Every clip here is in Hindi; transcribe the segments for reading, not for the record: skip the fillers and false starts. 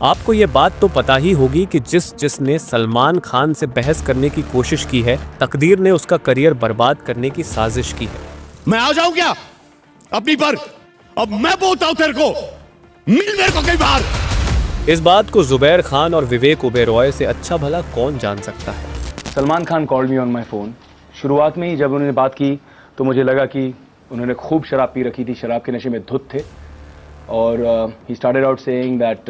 आपको ये बात तो पता ही होगी कि जिसने सलमान खान से बहस करने की कोशिश की है, तकदीर ने उसका करियर बर्बाद करने की साजिश की है। मैं आ जाऊं क्या अपनी पर? अब मैं बोलता हूं तेरे को, मिल मेरे को कई बार। इस बात को जुबैर खान और विवेक ओबेरॉय से अच्छा भला कौन जान सकता है। Salman Khan called me on my phone. शुरुआत में ही जब उन्होंने बात की तो मुझे लगा कि उन्होंने खूब शराब पी रखी थी, शराब के नशे में धुत थे। और ही started out saying that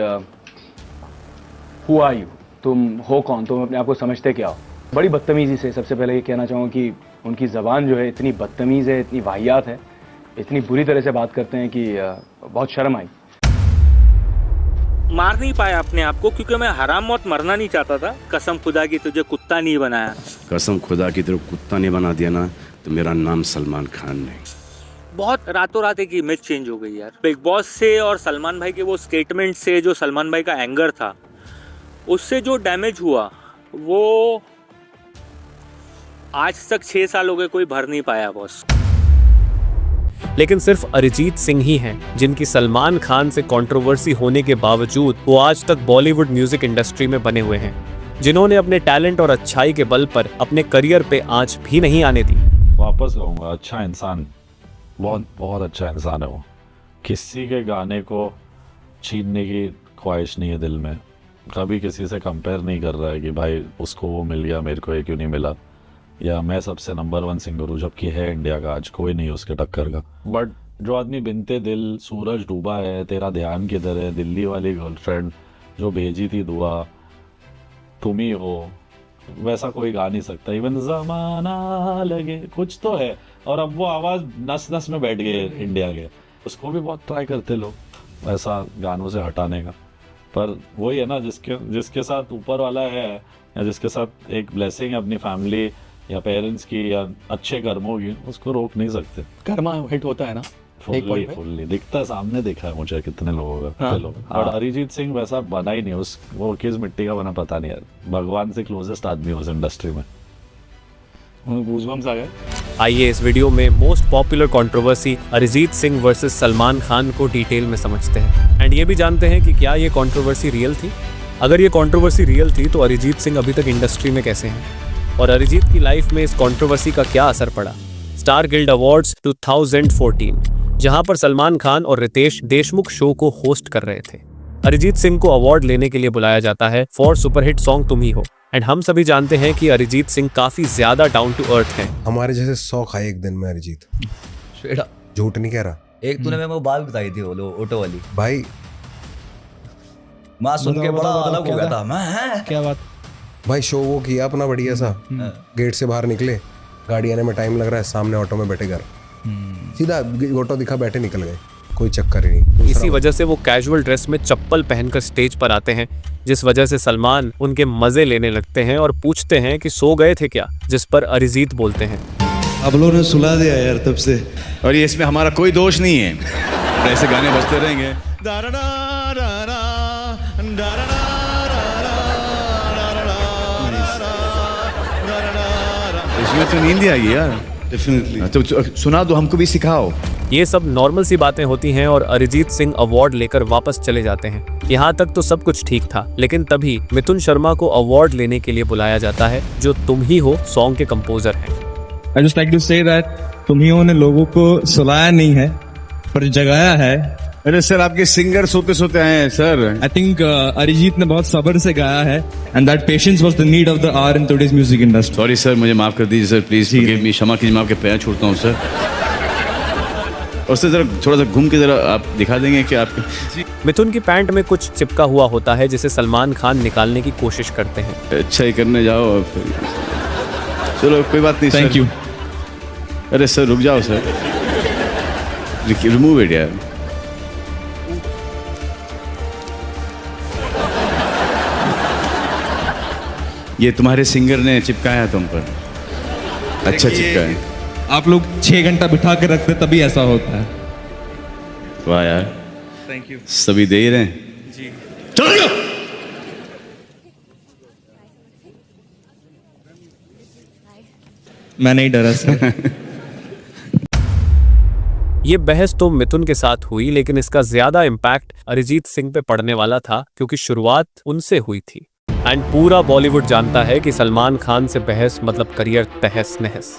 who are you, तुम हो कौन, तुम अपने आप को समझते क्या हो। बड़ी बदतमीज़ी से सबसे पहले ये कहना चाहूँगा कि उनकी ज़बान जो है इतनी बदतमीज़ है, इतनी वाहियात है, इतनी बुरी तरह से बात करते हैं कि बहुत शर्म आई। मार नहीं पाया अपने आप को क्योंकि मैं हराम मौत मरना नहीं चाहता था। कसम खुदा की तुझे कुत्ता नहीं बनाया। कसम खुदा की तेरे कुत्ता नहीं बना दिया ना तो मेरा नाम सलमान खान नहीं। बहुत रातों रात एक इमेज चेंज हो गई यार, बिग बॉस से और सलमान भाई के वो स्टेटमेंट से। जो सलमान भाई का एंगर था, उससे जो डैमेज हुआ वो आज तक 6 साल हो गए कोई भर नहीं पाया बॉस। लेकिन सिर्फ अरिजीत सिंह ही हैं जिनकी सलमान खान से कंट्रोवर्सी होने के बावजूद वो आज तक बॉलीवुड म्यूजिक इंडस्ट्री में बने हुए हैं, जिन्होंने अपने टैलेंट और अच्छाई के बल पर अपने करियर पे आंच भी नहीं आने दी। वापस कहूँगा, अच्छा इंसान, बहुत बहुत अच्छा इंसान है वो। किसी के गाने को छीनने की ख्वाहिश नहीं है दिल में। कभी किसी से कंपेयर नहीं कर रहा है कि भाई उसको वो मिल गया, मेरे को ये क्यों नहीं मिला, या मैं सबसे नंबर 1 सिंगर हूँ, जबकि है इंडिया का आज कोई नहीं उसके टक्कर का। बट जो आदमी बिनते दिल सूरज डूबा है, तेरा ध्यान किधर है, दिल्ली वाली गर्लफ्रेंड जो भेजी थी दुआ, तुम ही हो, वैसा कोई गा नहीं सकता। इवन जमाना लगे कुछ तो है। और अब वो आवाज़ नस नस में बैठ गई है इंडिया के। उसको भी बहुत ट्राई करते लोग ऐसा गानों से हटाने का, पर वही है ना, जिसके साथ ऊपर वाला है या जिसके साथ एक ब्लेसिंग है अपनी फैमिली या पेरेंट्स की या अच्छे कर्मों की, उसको रोक नहीं सकते। कर्मा हिट होता है ना, फुल्ली दिखता है, सामने देखा है मुझे कितने लोगों का। हाँ, चलो, और अरिजीत सिंह वैसा बना ही नहीं, वो किस मिट्टी का बना पता नहीं यार। भगवान से क्लोजेस्ट आदमी उस इंडस्ट्री में। गूज़बम्स आ गए। आइए इस वीडियो में most popular controversy Arijit Singh versus Salman Khan को डिटेल में समझते हैं, एंड ये भी जानते हैं कि क्या ये कंट्रोवर्सी रियल थी। अगर ये कंट्रोवर्सी रियल थी तो अरिजीत सिंह अभी तक इंडस्ट्री में कैसे हैं, और अरिजीत की लाइफ में इस कंट्रोवर्सी का क्या असर पड़ा। स्टार गिल्ड अवार्ड्स 2014, जहां पर सलमान खान और रितेश देशमुख शो को होस्ट कर रहे थे। अरिजीत सिंह को अवार्ड लेने के लिए बुलाया जाता है फॉर सुपरहिट सॉन्ग तुम ही हो, एंड हम सभी जानते हैं कि अरिजीत सिंह काफी ज्यादा डाउन टू अर्थ हैं। हमारे जैसे 100 खाए एक दिन में अरिजीत। झूठ नहीं कह रहा। एक तूने मेरे को बात बताई थी, वो ऑटो वाली भाई माँ सुन के बड़ा अलग हो गया था मैं। क्या बात? भाई शो वो किया अपना बढ़िया सा, गेट से बाहर निकले, गाड़ी आने में टाइम लग रहा है, सामने ऑटो में बैठे घर, सीधा ऑटो दिखा, बैठे निकल गए, कोई चक्कर ही नहीं। इसी वजह से वो कैजुअल ड्रेस में चप्पल पहनकर स्टेज पर आते हैं, जिस वजह से सलमान उनके मजे लेने लगते हैं और पूछते हैं कि सो गए थे क्या, जिस पर अरिजीत बोलते हैं आप लोगों ने सुला दिया यार तब से, और ये इसमें हमारा कोई दोष नहीं है। ऐसे गाने बजते रहेंगे। इसमें तो नींद ही आएगी यार। डेफिनेटली। तो सुना दो, हमको भी सिखाओ। ये सब नॉर्मल सी बातें होती हैं और अरिजीत सिंह अवार्ड लेकर वापस चले जाते हैं। यहाँ तक तो सब कुछ ठीक था, लेकिन तभी मिथुन शर्मा को अवार्ड लेने के लिए बुलाया जाता है, जो तुम ही हो सॉन्ग के कंपोजर हैं। I just like to say that तुम ही ने लोगों को सुलाया नहीं है पर जगाया है। अरे सर, आपके सिंगर सोते सोते आए हैं सर। I think अरिजीत ने बहुत सब्र से गाया है, and that patience was the need of the hour in today's music industry. Sorry sir, मुझे माफ कर दीजिए सर, प्लीज फॉरगिव मी, क्षमा कीजिए, मैं आपके पैर छूटता हूँ सर। और सर जरा थोड़ा सा घूम के जरा आप दिखा देंगे कि आप। मिथुन की पैंट में कुछ चिपका हुआ होता है, जिसे सलमान खान निकालने की कोशिश करते हैं। अच्छा ही करने जाओ और चलो कोई बात नहीं। Thank you. अरे सर रुक जाओ सर, रिमूव इट यार। ये तुम्हारे सिंगर ने चिपकाया तुम पर। अच्छा चिपकाया। आप लोग 6 घंटा बिठा के रखते तभी ऐसा होता है। वाह यार, थैंक यू। सभी दे ही रहे हैं जी। चलो मैं नहीं डरा सर। ये बहस तो मिथुन के साथ हुई, लेकिन इसका ज्यादा इम्पैक्ट अरिजीत सिंह पे पड़ने वाला था क्योंकि शुरुआत उनसे हुई थी। एंड पूरा बॉलीवुड जानता है कि सलमान खान से बहस मतलब करियर तहस नहस।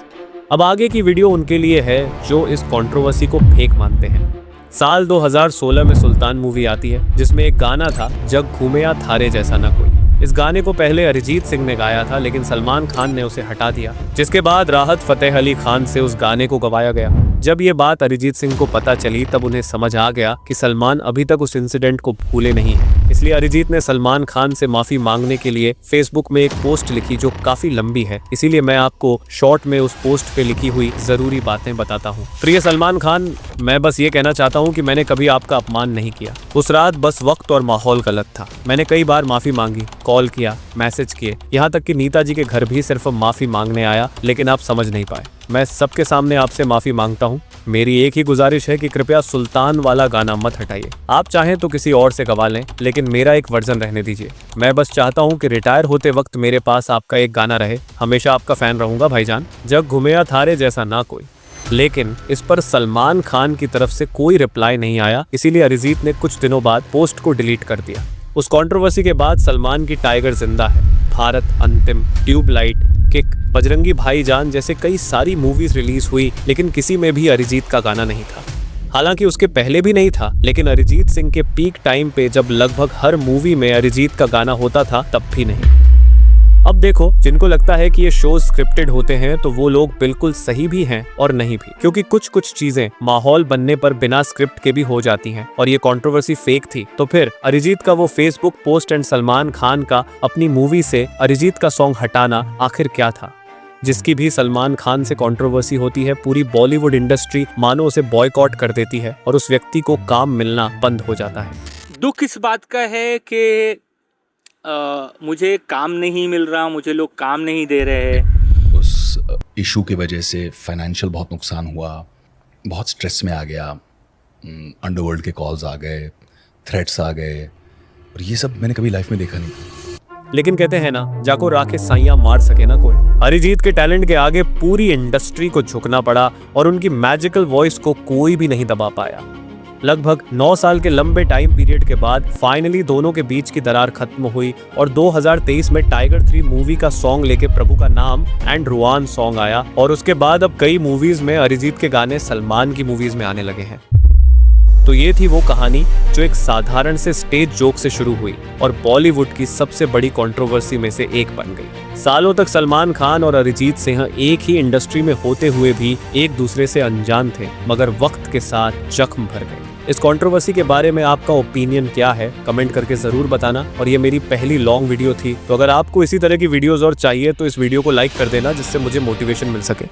अब आगे की वीडियो उनके लिए है जो इस कंट्रोवर्सी को फेक मानते हैं। साल 2016 में सुल्तान मूवी आती है जिसमें एक गाना था, जग घूमे थारे जैसा ना कोई। इस गाने को पहले अरिजीत सिंह ने गाया था, लेकिन सलमान खान ने उसे हटा दिया, जिसके बाद राहत फतेह अली खान से उस गाने को गवाया गया। जब ये बात अरिजीत सिंह को पता चली तब उन्हें समझ आ गया कि सलमान अभी तक उस इंसिडेंट को भूले नहीं हैं। इसलिए अरिजीत ने सलमान खान से माफी मांगने के लिए फेसबुक में एक पोस्ट लिखी जो काफी लंबी है, इसीलिए मैं आपको शॉर्ट में उस पोस्ट पे लिखी हुई जरूरी बातें बताता हूँ। प्रिय सलमान खान, मैं बस ये कहना चाहता हूँ कि मैंने कभी आपका अपमान नहीं किया। उस रात बस वक्त और माहौल गलत था। मैंने कई बार माफी मांगी, कॉल किया, मैसेज किए, यहाँ तक कि नीता जी के घर भी सिर्फ माफी मांगने आया, लेकिन आप समझ नहीं पाए। मैं सबके सामने आपसे माफी मांगता हूँ। मेरी एक ही गुजारिश है कि कृपया सुल्तान वाला गाना मत हटाइए। आप चाहें तो किसी और से गवा लें, लेकिन मेरा एक वर्जन रहने दीजिए। मैं बस चाहता हूँ कि रिटायर होते वक्त मेरे पास आपका एक गाना रहे। हमेशा आपका फैन रहूंगा भाईजान, जग घूमे थारे जैसा ना कोई। लेकिन इस पर सलमान खान की तरफ से कोई रिप्लाई नहीं आया, इसीलिए अरिजीत ने कुछ दिनों बाद पोस्ट को डिलीट कर दिया। उस कंट्रोवर्सी के बाद सलमान की टाइगर जिंदा है, भारत, अंतिम, ट्यूबलाइट, किक, बजरंगी भाईजान जैसे कई सारी मूवीज रिलीज हुई, लेकिन किसी में भी अरिजीत का गाना नहीं था। हालांकि उसके पहले भी नहीं था, लेकिन अरिजीत सिंह के पीक टाइम पे जब लगभग हर मूवी में अरिजीत का गाना होता था तब भी नहीं। अब देखो, जिनको लगता है कि ये शोज स्क्रिप्टेड होते हैं तो वो लोग बिल्कुल सही भी हैं और नहीं भी, क्योंकि कुछ कुछ चीजें माहौल बनने पर बिना स्क्रिप्ट के भी हो जाती हैं। और ये कंट्रोवर्सी फेक थी, तो फिर अरिजीत का वो Facebook post and Salman Khan का अपनी मूवी से अरिजीत का सॉन्ग हटाना आखिर क्या था, जिसकी भी सलमान खान से कंट्रोवर्सी होती है। पूरी बॉलीवुड इंडस्ट्री मानो उसे बॉयकॉट कर देती है और उस व्यक्ति को काम मिलना बंद हो जाता है। दुख इस बात का है कि मुझे काम नहीं मिल रहा, मुझे लोग काम नहीं दे रहे हैं। उस इशू की वजह से फाइनेंशियल बहुत नुकसान हुआ, बहुत स्ट्रेस में आ गया, अंडरवर्ल्ड के कॉल्स आ गए, थ्रेट्स आ गए, और ये सब मैंने कभी लाइफ में देखा नहीं। लेकिन कहते हैं ना, जाको राखे साइयां मार सके ना कोई। अरिजीत के टैलेंट के आगे पूरी इंडस्ट्री को झुकना पड़ा और उनकी मैजिकल वॉइस को कोई भी नहीं दबा पाया। लगभग 9 साल के लंबे टाइम पीरियड के बाद फाइनली दोनों के बीच की दरार खत्म हुई और 2023 में टाइगर 3 मूवी का सॉन्ग लेके प्रभु का नाम एंड रुआन सॉन्ग आया। और उसके बाद अब कई मूवीज में अरिजीत के गाने सलमान की मूवीज में आने लगे हैं। तो ये थी वो कहानी जो एक साधारण से स्टेज जोक से शुरू हुई और बॉलीवुड की सबसे बड़ी कंट्रोवर्सी में से एक बन गई। सालों तक सलमान खान और अरिजीत सिंह एक ही इंडस्ट्री में होते हुए भी एक दूसरे से अनजान थे, मगर वक्त के साथ जख्म भर गए। इस कंट्रोवर्सी के बारे में आपका ओपिनियन क्या है, कमेंट करके जरूर बताना। और ये मेरी पहली लॉन्ग वीडियो थी, तो अगर आपको इसी तरह की वीडियोस और चाहिए तो इस वीडियो को लाइक कर देना, जिससे मुझे मोटिवेशन मिल सके।